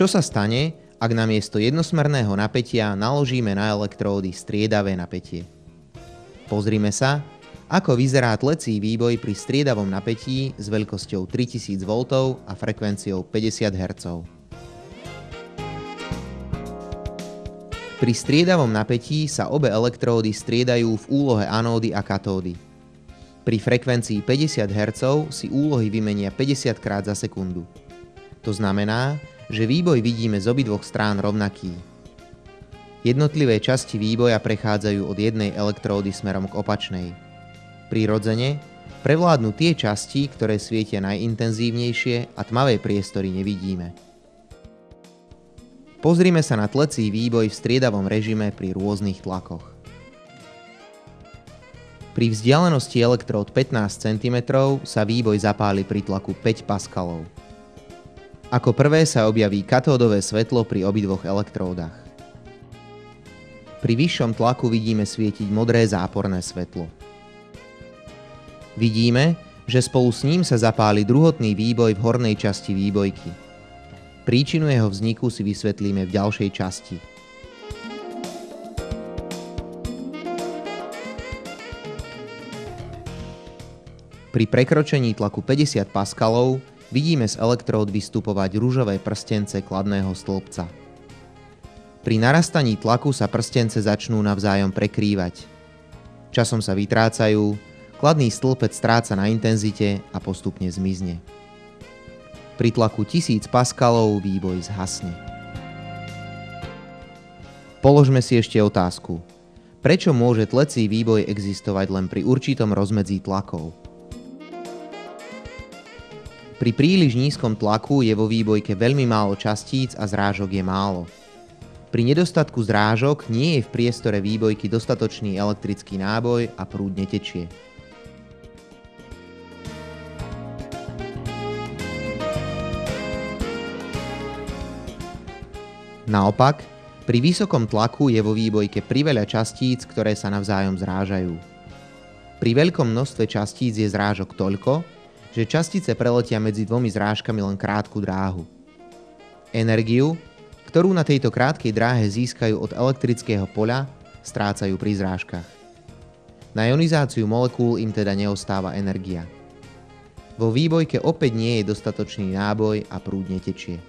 Čo sa stane, ak namiesto jednosmerného napätia naložíme na elektródy striedavé napätie? Pozrime sa, ako vyzerá tlecí výboj pri striedavom napätí s veľkosťou 3000 V a frekvenciou 50 Hz. Pri striedavom napätí sa obe elektródy striedajú v úlohe anódy a katódy. Pri frekvencii 50 Hz si úlohy vymenia 50 krát za sekundu. To znamená, že výboj vidíme z obidvoch strán rovnaký. Jednotlivé časti výboja prechádzajú od jednej elektródy smerom k opačnej. Prirodzene prevládnu tie časti, ktoré svietia najintenzívnejšie a tmavé priestory nevidíme. Pozrime sa na tlecí výboj v striedavom režime pri rôznych tlakoch. Pri vzdialenosti elektród 15 cm sa výboj zapáli pri tlaku 5 paskalov. Ako prvé sa objaví katódové svetlo pri obidvoch elektródach. Pri vyššom tlaku vidíme svietiť modré záporné svetlo. Vidíme, že spolu s ním sa zapáli druhotný výboj v hornej časti výbojky. Príčinu jeho vzniku si vysvetlíme v ďalšej časti. Pri prekročení tlaku 50 paskalov vidíme z elektród vystupovať ružové prstence kladného stĺpca. Pri narastaní tlaku sa prstence začnú navzájom prekrývať. Časom sa vytrácajú, kladný stĺpec stráca na intenzite a postupne zmizne. Pri tlaku 1000 paskalov výboj zhasne. Položme si ešte otázku. Prečo môže tlecí výboj existovať len pri určitom rozmedzí tlakov? Pri príliš nízkom tlaku je vo výbojke veľmi málo častíc a zrážok je málo. Pri nedostatku zrážok nie je v priestore výbojky dostatočný elektrický náboj a prúd netečie. Naopak, pri vysokom tlaku je vo výbojke priveľa častíc, ktoré sa navzájom zrážajú. Pri veľkom množstve častíc je zrážok toľko, že častice preletia medzi dvomi zrážkami len krátku dráhu. Energiu, ktorú na tejto krátkej dráhe získajú od elektrického poľa, strácajú pri zrážkach. Na ionizáciu molekúl im teda neostáva energia. Vo výbojke opäť nie je dostatočný náboj a prúd netečie.